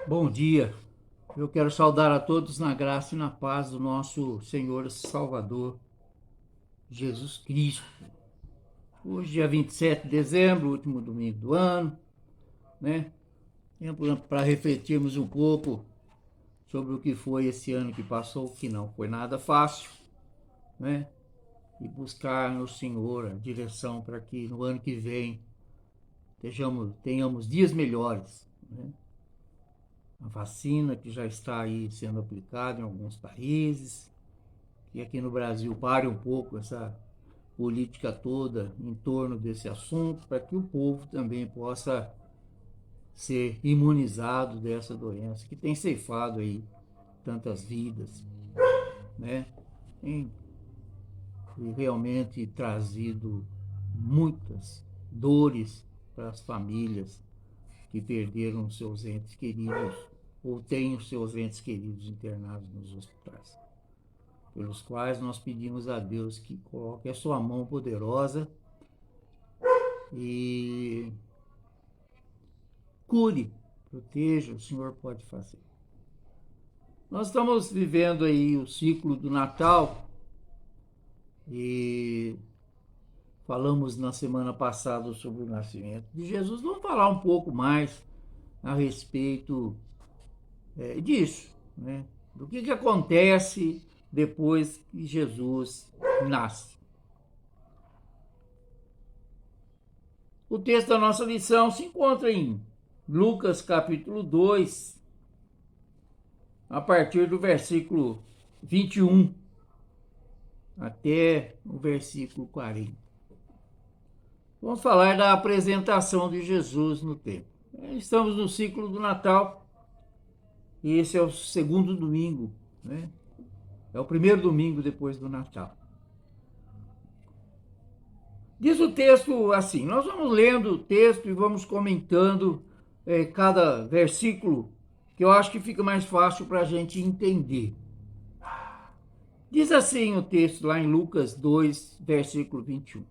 Bom dia. Eu quero saudar a todos na graça e na paz do nosso Senhor e Salvador Jesus Cristo. Hoje, dia 27 de dezembro, último domingo do ano, né? Tempo para refletirmos um pouco sobre o que foi esse ano que passou, que não foi nada fácil, né? E buscar no Senhor a direção para que no ano que vem tenhamos dias melhores, né? A vacina que já está aí sendo aplicada em alguns países, que aqui no Brasil pare um pouco essa política toda em torno desse assunto, para que o povo também possa ser imunizado dessa doença que tem ceifado aí tantas vidas, né? Tem realmente trazido muitas dores para as famílias que perderam seus entes queridos ou têm os seus entes queridos internados nos hospitais, pelos quais nós pedimos a Deus que coloque a sua mão poderosa e cure, proteja, o Senhor pode fazer. Nós estamos vivendo aí o ciclo do Natal e falamos na semana passada sobre o nascimento de Jesus. Vamos falar um pouco mais a respeito disso, né? Do que acontece depois que Jesus nasce. O texto da nossa lição se encontra em Lucas capítulo 2, a partir do versículo 21 até o versículo 40. Vamos falar da apresentação de Jesus no templo. Estamos no ciclo do Natal e esse é o segundo domingo, né? É o primeiro domingo depois do Natal. Diz o texto assim, nós vamos lendo o texto e vamos comentando cada versículo, que eu acho que fica mais fácil para a gente entender. Diz assim o texto lá em Lucas 2, versículo 21.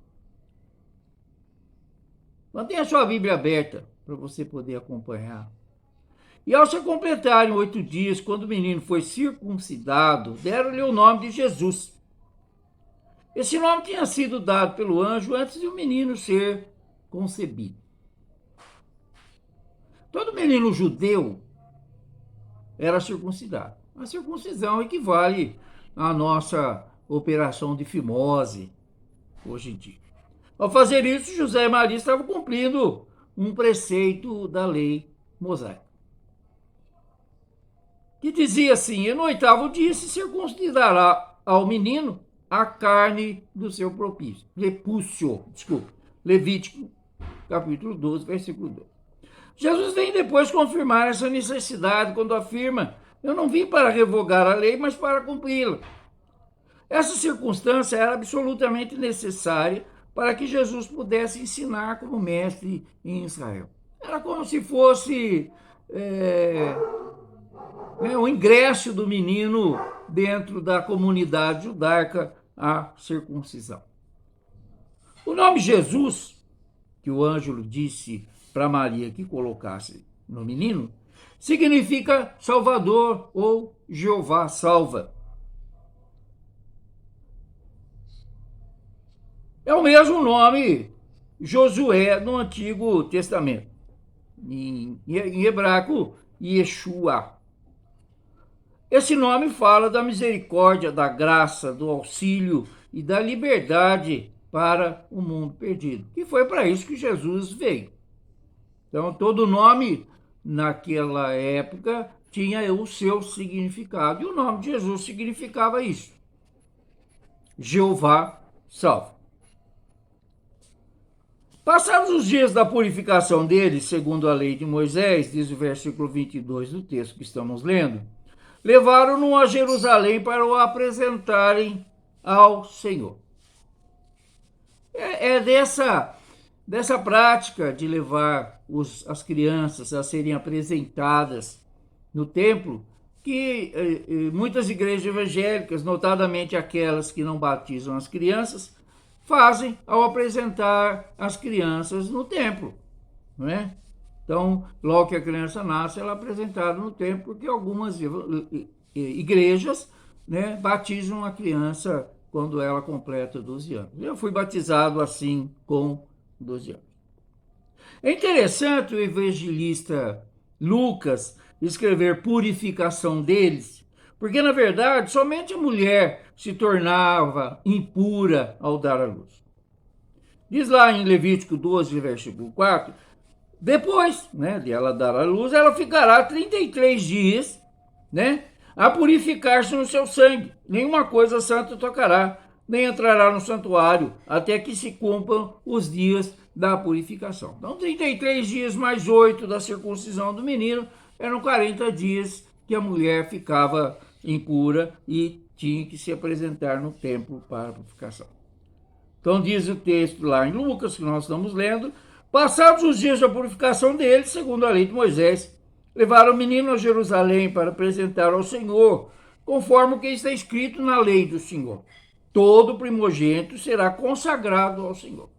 Mantenha a sua Bíblia aberta para você poder acompanhar. E ao se completarem 8 dias, quando o menino foi circuncidado, deram-lhe o nome de Jesus. Esse nome tinha sido dado pelo anjo antes de o menino ser concebido. Todo menino judeu era circuncidado. A circuncisão equivale à nossa operação de fimose hoje em dia. Ao fazer isso, José e Maria estavam cumprindo um preceito da lei mosaica, que dizia assim: e no 8º dia se circuncidará ao menino a carne do seu prepúcio. Levítico, capítulo 12, versículo 2. Jesus vem depois confirmar essa necessidade quando afirma: eu não vim para revogar a lei, mas para cumpri-la. Essa circunstância era absolutamente necessária para que Jesus pudesse ensinar como mestre em Israel. Era como se fosse o ingresso do menino dentro da comunidade judaica, a circuncisão. O nome Jesus, que o anjo disse para Maria que colocasse no menino, significa Salvador ou Jeová salva. É o mesmo nome Josué no Antigo Testamento. Em hebraico, Yeshua. Esse nome fala da misericórdia, da graça, do auxílio e da liberdade para o mundo perdido. E foi para isso que Jesus veio. Então, todo nome naquela época tinha o seu significado. E o nome de Jesus significava isso: Jeová salva. Passados os dias da purificação deles, segundo a lei de Moisés, diz o versículo 22 do texto que estamos lendo, levaram-no a Jerusalém para o apresentarem ao Senhor. É dessa prática de levar as crianças a serem apresentadas no templo que muitas igrejas evangélicas, notadamente aquelas que não batizam as crianças, fazem ao apresentar as crianças no templo, não é? Então, logo que a criança nasce, ela é apresentada no templo, porque algumas igrejas, né, batizam a criança quando ela completa 12 anos. Eu fui batizado assim com 12 anos. É interessante o evangelista Lucas escrever purificação deles, porque na verdade somente a mulher se tornava impura ao dar à luz. Diz lá em Levítico 12, versículo 4, depois, né, de ela dar à luz, ela ficará 33 dias, né, a purificar-se no seu sangue. Nenhuma coisa santa tocará, nem entrará no santuário, até que se cumpram os dias da purificação. Então, 33 dias mais 8 da circuncisão do menino, eram 40 dias que a mulher ficava impura e tinha que se apresentar no templo para a purificação. Então diz o texto lá em Lucas, que nós estamos lendo, passados os dias da purificação dele, segundo a lei de Moisés, levaram o menino a Jerusalém para apresentar ao Senhor, conforme o que está escrito na lei do Senhor. Todo primogênito será consagrado ao Senhor.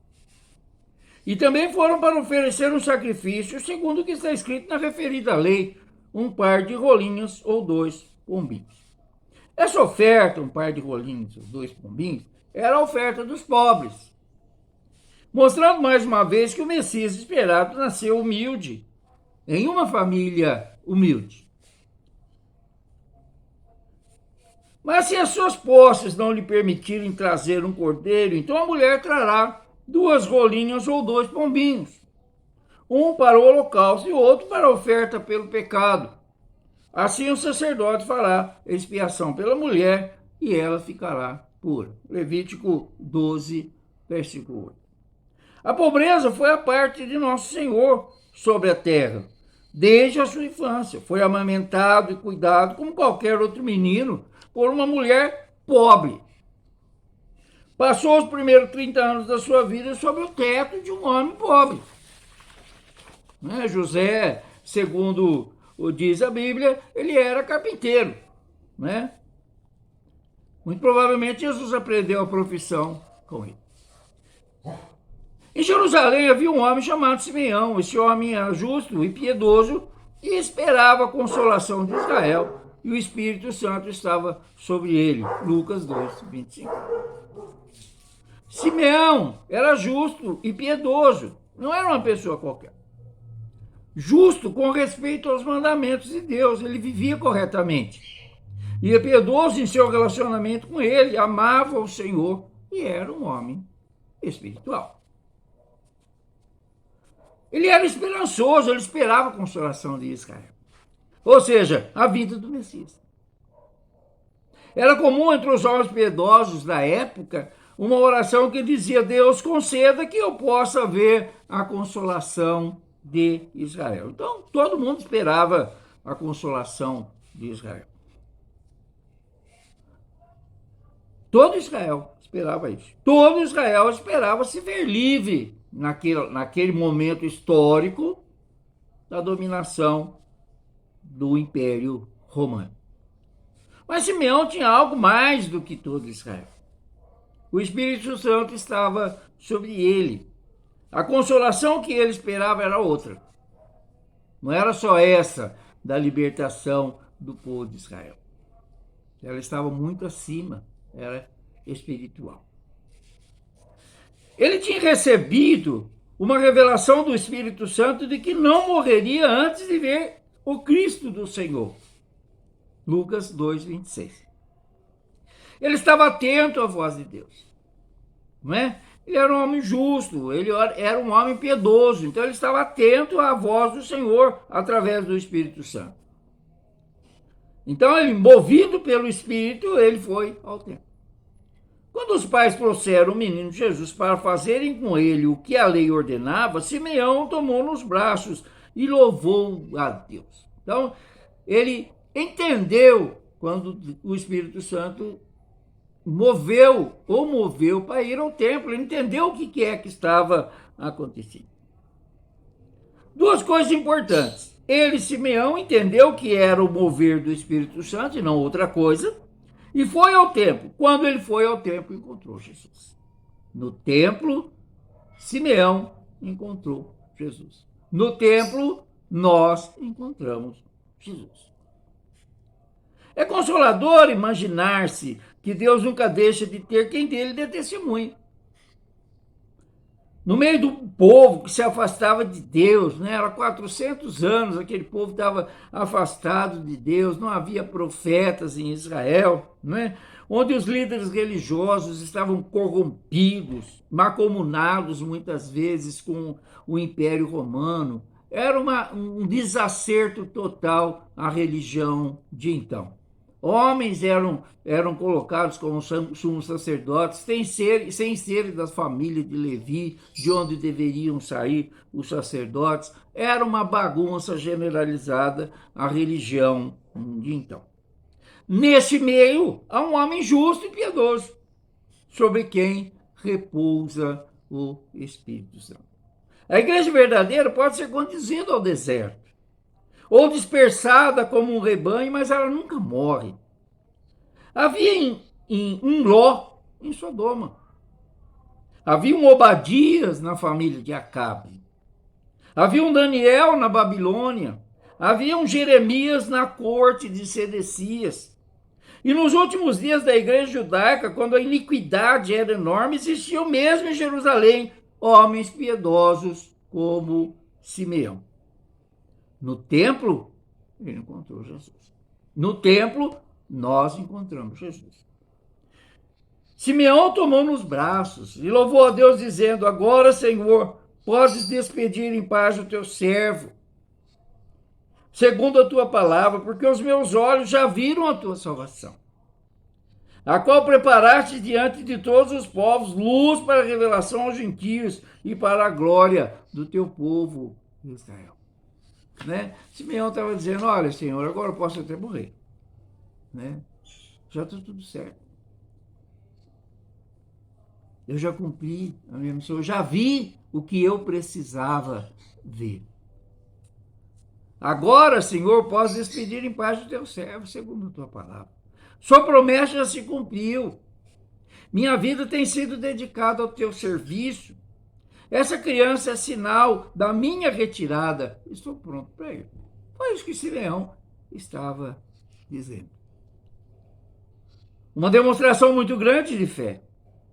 E também foram para oferecer um sacrifício, segundo o que está escrito na referida lei, um par de rolinhas ou 2 pombinhos. Essa oferta, um par de rolinhos ou 2 pombinhos, era a oferta dos pobres, mostrando mais uma vez que o Messias esperado nasceu humilde, em uma família humilde. Mas se as suas posses não lhe permitirem trazer um cordeiro, então a mulher trará 2 rolinhas ou 2 pombinhos, um para o holocausto e outro para a oferta pelo pecado. Assim o sacerdote fará expiação pela mulher e ela ficará pura. Levítico 12, versículo 8. A pobreza foi a parte de Nosso Senhor sobre a terra, desde a sua infância. Foi amamentado e cuidado como qualquer outro menino por uma mulher pobre. Passou os primeiros 30 anos da sua vida sob o teto de um homem pobre. José, segundo diz a Bíblia, ele era carpinteiro, né? Muito provavelmente Jesus aprendeu a profissão com ele. Em Jerusalém havia um homem chamado Simeão. Esse homem era justo e piedoso e esperava a consolação de Israel. E o Espírito Santo estava sobre ele. Lucas 2, 25. Simeão era justo e piedoso. Não era uma pessoa qualquer. Justo com respeito aos mandamentos de Deus. Ele vivia corretamente. E é piedoso em seu relacionamento com ele, amava o Senhor e era um homem espiritual. Ele era esperançoso, ele esperava a consolação de Israel. Ou seja, a vida do Messias. Era comum entre os homens piedosos da época uma oração que dizia: Deus, conceda que eu possa ver a consolação de Israel. Então, todo mundo esperava a consolação de Israel. Todo Israel esperava isso. Todo Israel esperava se ver livre naquele momento histórico da dominação do Império Romano. Mas Simeão tinha algo mais do que todo Israel. O Espírito Santo estava sobre ele. A consolação que ele esperava era outra. Não era só essa da libertação do povo de Israel. Ela estava muito acima. Era espiritual. Ele tinha recebido uma revelação do Espírito Santo de que não morreria antes de ver o Cristo do Senhor. Lucas 2, 26. Ele estava atento à voz de Deus. Não é? Ele era um homem justo, ele era um homem piedoso, então ele estava atento à voz do Senhor através do Espírito Santo. Então, ele, movido pelo Espírito, ele foi ao templo. Quando os pais trouxeram o menino Jesus para fazerem com ele o que a lei ordenava, Simeão o tomou nos braços e louvou a Deus. Então, ele entendeu quando o Espírito Santo moveu para ir ao templo. Ele entendeu o que é que estava acontecendo. Duas coisas importantes. Ele, Simeão, entendeu que era o mover do Espírito Santo e não outra coisa, e foi ao templo. Quando ele foi ao templo, encontrou Jesus. No templo, Simeão encontrou Jesus. no templo, nós encontramos Jesus. É consolador imaginar-se que Deus nunca deixa de ter quem dele dê testemunho. No meio do povo que se afastava de Deus, né? Era 400 anos, aquele povo estava afastado de Deus, não havia profetas em Israel, né? Onde os líderes religiosos estavam corrompidos, mancomunados muitas vezes com o Império Romano. Era um desacerto total a religião de então. Homens eram colocados como sumos sacerdotes, sem serem da família de Levi, de onde deveriam sair os sacerdotes. Era uma bagunça generalizada a religião de então. Nesse meio, há um homem justo e piedoso, sobre quem repousa o Espírito Santo. A igreja verdadeira pode ser conduzida ao deserto, ou dispersada como um rebanho, mas ela nunca morre. Havia um Ló em Sodoma. Havia um Obadias na família de Acabe. Havia um Daniel na Babilônia. Havia um Jeremias na corte de Sedecias. E nos últimos dias da igreja judaica, quando a iniquidade era enorme, existiam mesmo em Jerusalém homens piedosos como Simeão. No templo, ele encontrou Jesus. No templo, nós encontramos Jesus. Simeão tomou nos braços e louvou a Deus, dizendo: agora, Senhor, podes despedir em paz o teu servo, segundo a tua palavra, porque os meus olhos já viram a tua salvação, a qual preparaste diante de todos os povos, luz para a revelação aos gentios e para a glória do teu povo Israel. Né? Simeão estava dizendo: olha, Senhor, agora eu posso até morrer, né? Já está tudo certo. Eu já cumpri a minha missão, eu já vi o que eu precisava ver. Agora, Senhor, posso despedir em paz do teu servo, segundo a tua palavra. Sua promessa já se cumpriu. Minha vida tem sido dedicada ao teu serviço. Essa criança é sinal da minha retirada. Estou pronto para ir. Foi isso que Simeão estava dizendo. Uma demonstração muito grande de fé.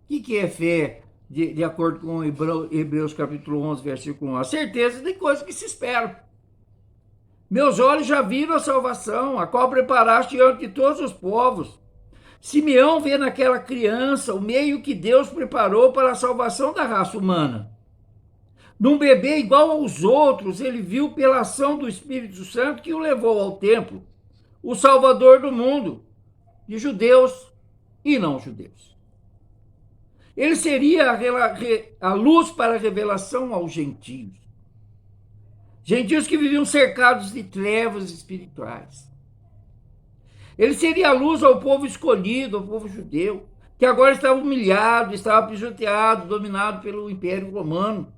O que é fé, de acordo com Hebreus capítulo 11, versículo 1? A certeza de coisas que se esperam. Meus olhos já viram a salvação, a qual preparaste diante de todos os povos. Simeão vê naquela criança o meio que Deus preparou para a salvação da raça humana. Num bebê igual aos outros, ele viu pela ação do Espírito Santo que o levou ao templo, o Salvador do mundo, de judeus e não judeus. Ele seria a luz para a revelação aos gentios. Gentios que viviam cercados de trevas espirituais. Ele seria a luz ao povo escolhido, ao povo judeu, que agora estava humilhado, estava pisoteado, dominado pelo Império Romano.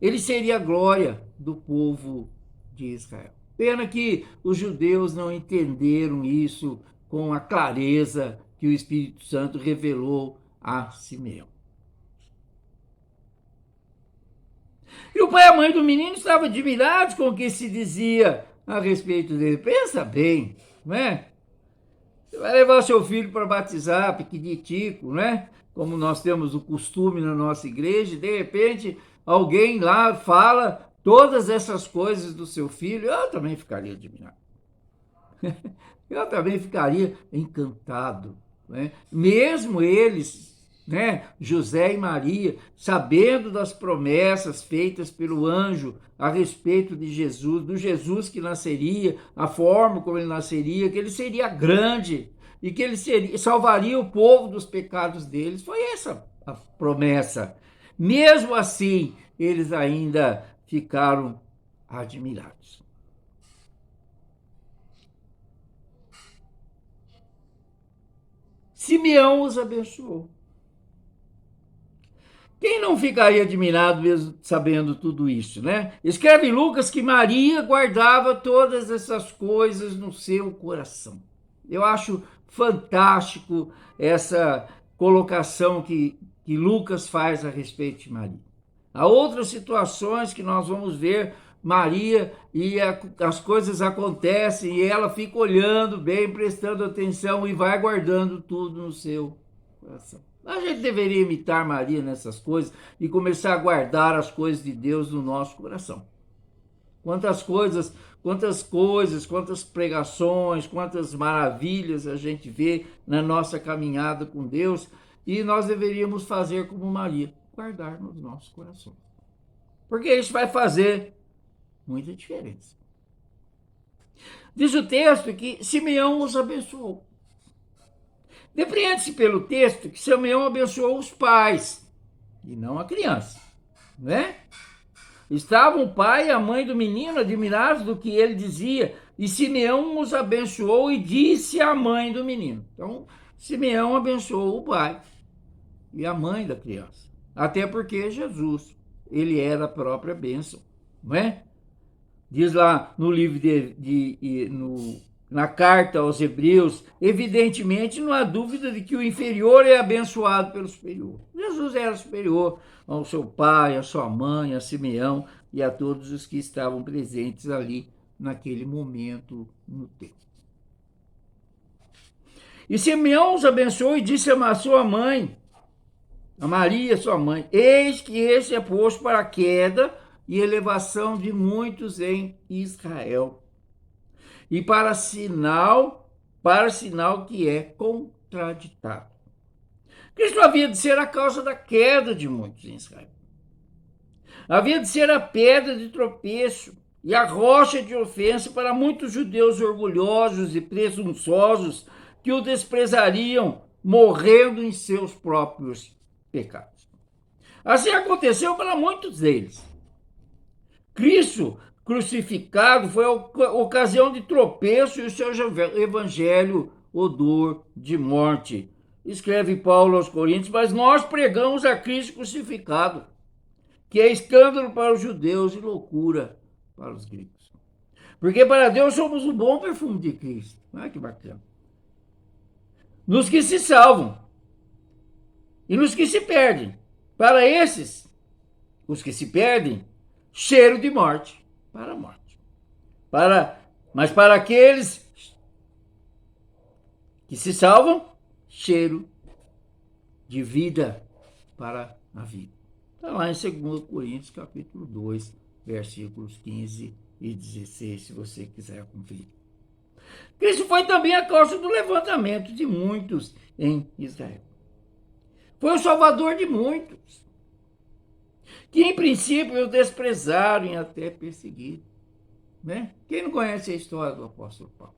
Ele seria a glória do povo de Israel. Pena que os judeus não entenderam isso com a clareza que o Espírito Santo revelou a Simeão. E o pai e a mãe do menino estavam admirados com o que se dizia a respeito dele. Pensa bem, não é? Você vai levar seu filho para batizar, pequenitico, né? Como nós temos o costume na nossa igreja, e de repente alguém lá fala todas essas coisas do seu filho. Eu também ficaria admirado. Eu também ficaria encantado, né? Mesmo eles, né, José e Maria, sabendo das promessas feitas pelo anjo a respeito de Jesus, do Jesus que nasceria, a forma como ele nasceria, que ele seria grande e que ele salvaria o povo dos pecados deles. Foi essa a promessa. Mesmo assim, eles ainda ficaram admirados. Simeão os abençoou. Quem não ficaria admirado mesmo sabendo tudo isso, né? Escreve Lucas que Maria guardava todas essas coisas no seu coração. Eu acho fantástico essa colocação que Lucas faz a respeito de Maria. Há outras situações que nós vamos ver Maria e as coisas acontecem e ela fica olhando bem, prestando atenção e vai guardando tudo no seu coração. A gente deveria imitar Maria nessas coisas e começar a guardar as coisas de Deus no nosso coração. Quantas coisas, quantas pregações, quantas maravilhas a gente vê na nossa caminhada com Deus, e nós deveríamos fazer como Maria, guardar nos nossos corações. Porque isso vai fazer muita diferença. Diz o texto que Simeão os abençoou. Depreende-se pelo texto que Simeão abençoou os pais e não a criança, né? Estavam o pai e a mãe do menino admirados do que ele dizia, e Simeão os abençoou e disse à mãe do menino. Então, Simeão abençoou o pai e a mãe da criança, até porque Jesus, ele era a própria bênção, não é? Diz lá no livro na carta aos Hebreus, evidentemente não há dúvida de que o inferior é abençoado pelo superior. Jesus era superior ao seu pai, à sua mãe, a Simeão e a todos os que estavam presentes ali naquele momento no tempo. E Simeão os abençoou e disse a sua mãe, a Maria, sua mãe: eis que este é posto para a queda e elevação de muitos em Israel, e para sinal que é contraditado. Cristo havia de ser a causa da queda de muitos em Israel. Havia de ser a pedra de tropeço e a rocha de ofensa para muitos judeus orgulhosos e presunçosos que o desprezariam, morrendo em seus próprios pecados. Assim aconteceu para muitos deles. Cristo crucificado foi a ocasião de tropeço e o seu evangelho odor de morte. Escreve Paulo aos Coríntios: mas nós pregamos a Cristo crucificado, que é escândalo para os judeus e loucura para os gregos. Porque para Deus somos o bom perfume de Cristo. Olha que bacana. Nos que se salvam e nos que se perdem. Para esses, os que se perdem, cheiro de morte para a morte. Mas para aqueles que se salvam, cheiro de vida para a vida. Está lá em 2 Coríntios, capítulo 2, versículos 15 e 16, se você quiser conferir. Cristo foi também a causa do levantamento de muitos em Israel. Foi o salvador de muitos, que em princípio o desprezaram e até perseguiram. Né? Quem não conhece a história do apóstolo Paulo?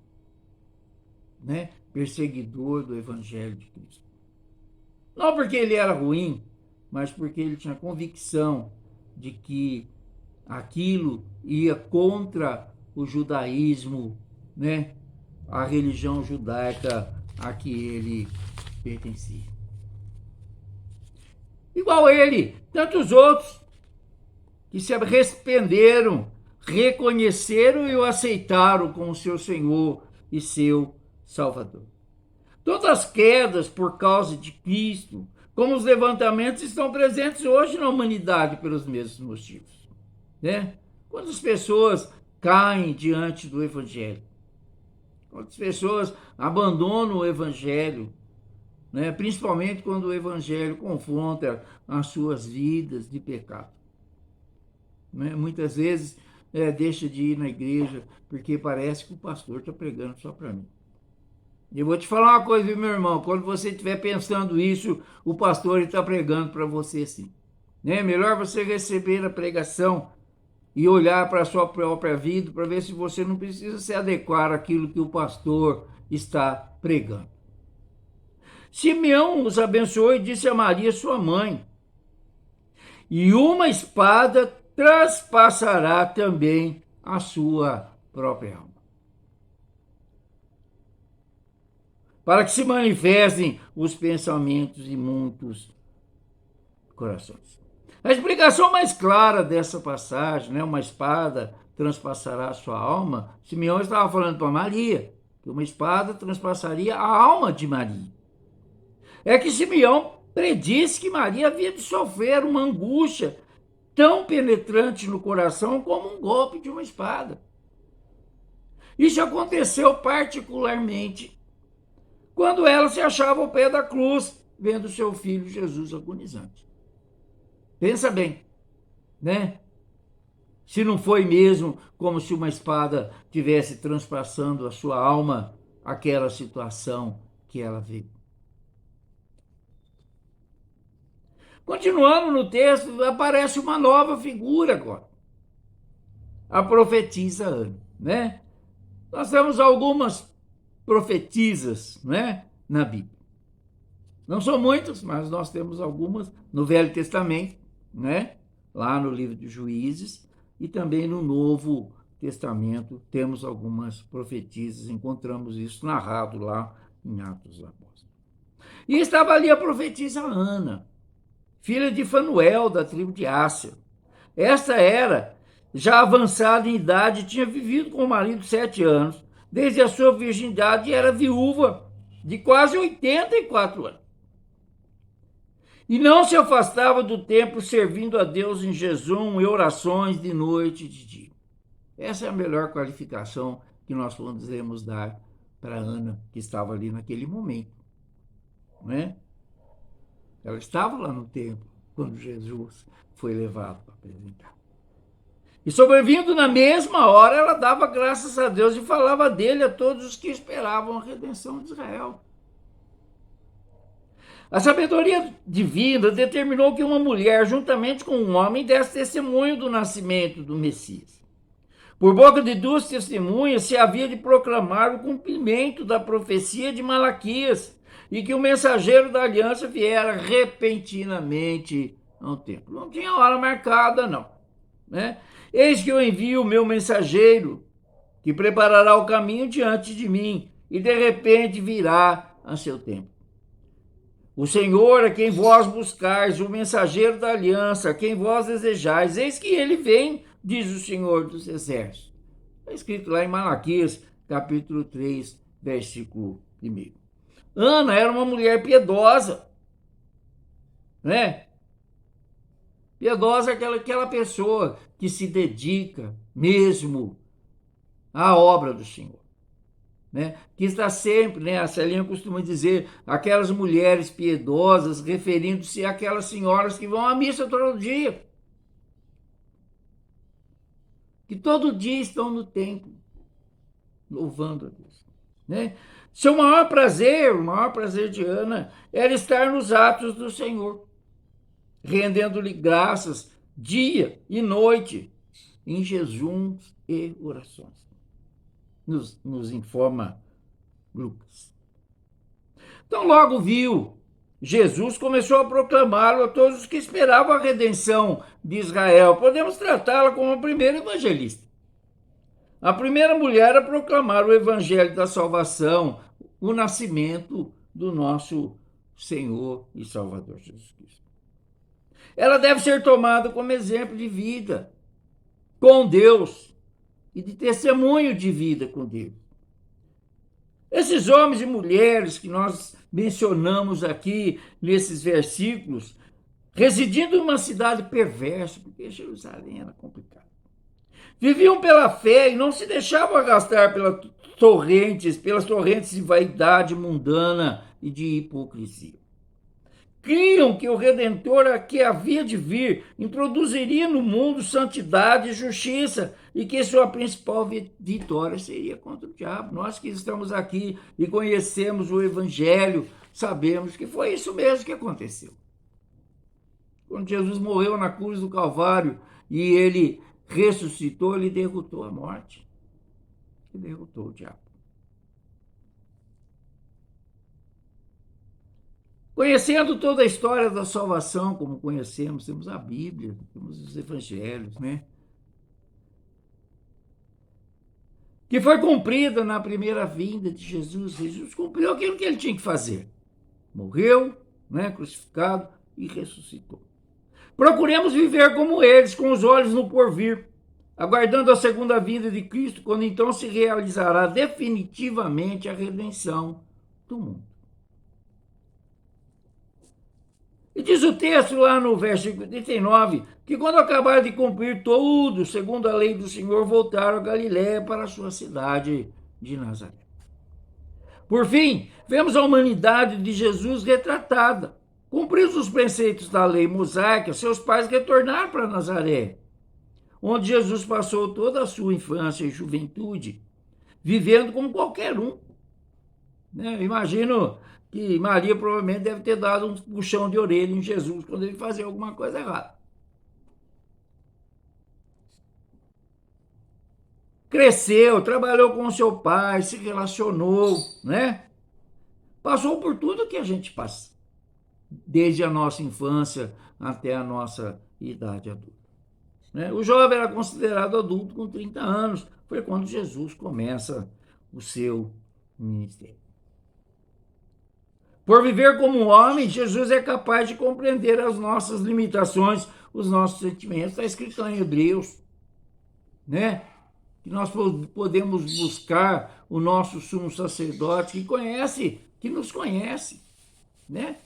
Né? Perseguidor do evangelho de Cristo. Não porque ele era ruim, mas porque ele tinha convicção de que aquilo ia contra o judaísmo, né? A religião judaica a que ele pertencia. Igual ele, tantos outros que se arrependeram, reconheceram e o aceitaram como seu Senhor e seu Salvador. Todas as quedas por causa de Cristo, como os levantamentos, estão presentes hoje na humanidade pelos mesmos motivos. Né? Quantas pessoas caem diante do Evangelho? Quantas pessoas abandonam o Evangelho? Né? Principalmente quando o Evangelho confronta as suas vidas de pecado. Né? Muitas vezes deixa de ir na igreja porque parece que o pastor está pregando só para mim. E eu vou te falar uma coisa, meu irmão, quando você estiver pensando isso, o pastor está pregando para você sim. Né? Melhor você receber a pregação e olhar para a sua própria vida para ver se você não precisa se adequar àquilo que o pastor está pregando. Simeão os abençoou e disse a Maria, sua mãe: e uma espada transpassará também a sua própria alma, para que se manifestem os pensamentos de muitos corações. A explicação mais clara dessa passagem, né, uma espada transpassará a sua alma, Simeão estava falando para Maria, que uma espada transpassaria a alma de Maria. É que Simeão predisse que Maria havia de sofrer uma angústia tão penetrante no coração como um golpe de uma espada. Isso aconteceu particularmente quando ela se achava ao pé da cruz, vendo seu filho Jesus agonizante. Pensa bem, né? Se não foi mesmo como se uma espada tivesse transpassando a sua alma aquela situação que ela viu. Continuando no texto, aparece uma nova figura agora. A profetisa Ana, né? Nós temos algumas profetisas, né, na Bíblia. Não são muitas, mas nós temos algumas no Velho Testamento, né? Lá no livro de Juízes, e também no Novo Testamento temos algumas profetisas, encontramos isso narrado lá em Atos dos Apóstolos. E estava ali a profetisa Ana, filha de Fanuel, da tribo de Asser. Esta era já avançada em idade, tinha vivido com o marido 7 anos, desde a sua virgindade era viúva de quase 84 anos. E não se afastava do templo servindo a Deus em jejum e orações de noite e de dia. Essa é a melhor qualificação que nós podemos dar para Ana, que estava ali naquele momento. Né? Ela estava lá no templo quando Jesus foi levado para apresentar. E sobrevindo na mesma hora, ela dava graças a Deus e falava dele a todos os que esperavam a redenção de Israel. A sabedoria divina determinou que uma mulher, juntamente com um homem, desse testemunho do nascimento do Messias. Por boca de 2 testemunhas, se havia de proclamar o cumprimento da profecia de Malaquias e que o mensageiro da aliança viera repentinamente ao templo. Não tinha hora marcada, não. Né? Eis que eu envio o meu mensageiro, que preparará o caminho diante de mim, e de repente virá a seu tempo. O Senhor a quem vós buscais, o mensageiro da aliança, a quem vós desejais, eis que ele vem, diz o Senhor dos Exércitos. Está escrito lá em Malaquias, capítulo 3, versículo 1. Ana era uma mulher piedosa, né? Piedosa é aquela pessoa que se dedica mesmo à obra do Senhor. Né? Que está sempre, né? A Celinha costuma dizer, aquelas mulheres piedosas, referindo-se àquelas senhoras que vão à missa todo dia. Que todo dia estão no templo, louvando a Deus. Né? Seu maior prazer, o maior prazer de Ana, era estar nos atos do Senhor, rendendo-lhe graças dia e noite, em jejuns e orações. Nos informa Lucas. Então logo viu, Jesus começou a proclamá-lo a todos os que esperavam a redenção de Israel. Podemos tratá-la como a primeira evangelista. A primeira mulher a proclamar o evangelho da salvação, o nascimento do nosso Senhor e Salvador Jesus Cristo. Ela deve ser tomada como exemplo de vida com Deus e de testemunho de vida com Deus. Esses homens e mulheres que nós mencionamos aqui nesses versículos, residindo em uma cidade perversa, porque Jerusalém era complicado, viviam pela fé e não se deixavam arrastar pelas torrentes de vaidade mundana e de hipocrisia. Criam que o Redentor que havia de vir introduziria no mundo santidade e justiça e que sua principal vitória seria contra o diabo. Nós que estamos aqui e conhecemos o Evangelho, sabemos que foi isso mesmo que aconteceu. Quando Jesus morreu na cruz do Calvário e ele ressuscitou, ele derrotou a morte e derrotou o diabo. Conhecendo toda a história da salvação, como conhecemos, temos a Bíblia, temos os Evangelhos, né? Que foi cumprida na primeira vinda de Jesus. Jesus cumpriu aquilo que ele tinha que fazer. Morreu, né, crucificado e ressuscitou. Procuremos viver como eles, com os olhos no porvir, aguardando a segunda vinda de Cristo, quando então se realizará definitivamente a redenção do mundo. E diz o texto lá no versículo 39, que quando acabaram de cumprir tudo, segundo a lei do Senhor, voltaram a Galiléia para a sua cidade de Nazaré. Por fim, vemos a humanidade de Jesus retratada. Cumpridos os preceitos da lei mosaica, seus pais retornaram para Nazaré, onde Jesus passou toda a sua infância e juventude, vivendo como qualquer um. Imagino que Maria provavelmente deve ter dado um puxão de orelha em Jesus quando ele fazia alguma coisa errada. Cresceu, trabalhou com seu pai, se relacionou, né? Passou por tudo que a gente passa, desde a nossa infância até a nossa idade adulta. O jovem era considerado adulto com 30 anos, foi quando Jesus começa o seu ministério. Por viver como um homem, Jesus é capaz de compreender as nossas limitações, os nossos sentimentos. Está escrito lá em Hebreus, né? Que nós podemos buscar o nosso sumo sacerdote que nos conhece, né?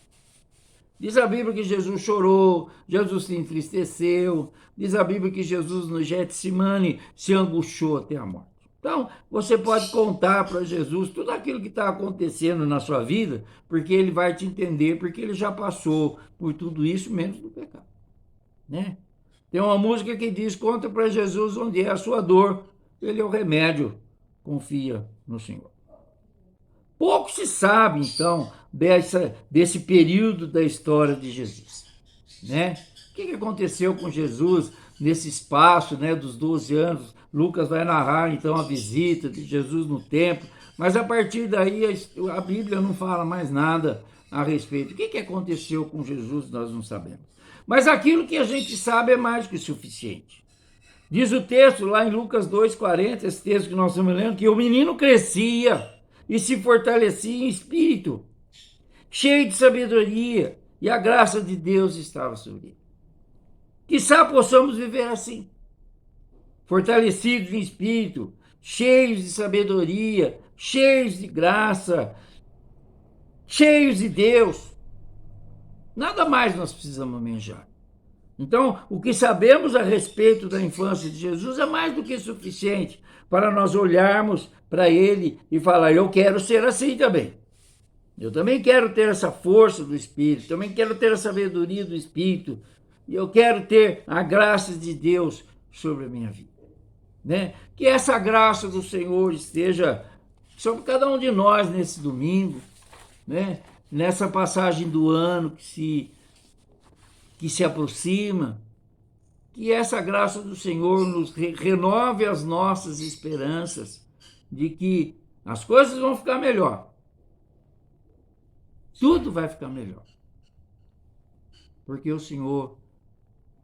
Diz a Bíblia que Jesus chorou, Jesus se entristeceu, diz a Bíblia que Jesus no Getsemane se angustiou até a morte. Então, você pode contar para Jesus tudo aquilo que está acontecendo na sua vida, porque ele vai te entender, porque ele já passou por tudo isso, menos do pecado, né? Tem uma música que diz, conta para Jesus onde é a sua dor, ele é o remédio, confia no Senhor. Pouco se sabe, então, desse período da história de Jesus, né? O que aconteceu com Jesus nesse espaço, né, dos 12 anos? Lucas vai narrar, então, a visita de Jesus no templo, mas a partir daí a Bíblia não fala mais nada a respeito. O que aconteceu com Jesus, nós não sabemos. Mas aquilo que a gente sabe é mais que suficiente. Diz o texto lá em Lucas 2,40, esse texto que nós estamos lendo, que o menino crescia e se fortalecia em espírito, cheio de sabedoria, e a graça de Deus estava sobre ele. Quizá possamos viver assim, fortalecidos em espírito, cheios de sabedoria, cheios de graça, cheios de Deus. Nada mais nós precisamos almejar. Então, o que sabemos a respeito da infância de Jesus é mais do que suficiente para nós olharmos para ele e falar, eu quero ser assim também. Eu também quero ter essa força do Espírito, também quero ter a sabedoria do Espírito, e eu quero ter a graça de Deus sobre a minha vida, né? Que essa graça do Senhor esteja sobre cada um de nós nesse domingo, né? Nessa passagem do ano que se aproxima, que essa graça do Senhor nos renove as nossas esperanças de que as coisas vão ficar melhor. Tudo vai ficar melhor. Porque o Senhor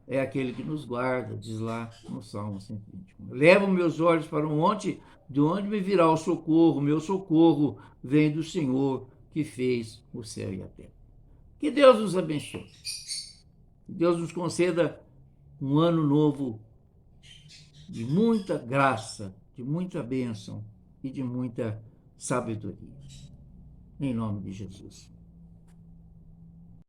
é aquele que nos guarda, diz lá no Salmo 121. Levo meus olhos para um monte, de onde me virá o socorro. Meu socorro vem do Senhor que fez o céu e a terra. Que Deus nos abençoe. Que Deus nos conceda um ano novo de muita graça, de muita bênção e de muita sabedoria. Em nome de Jesus.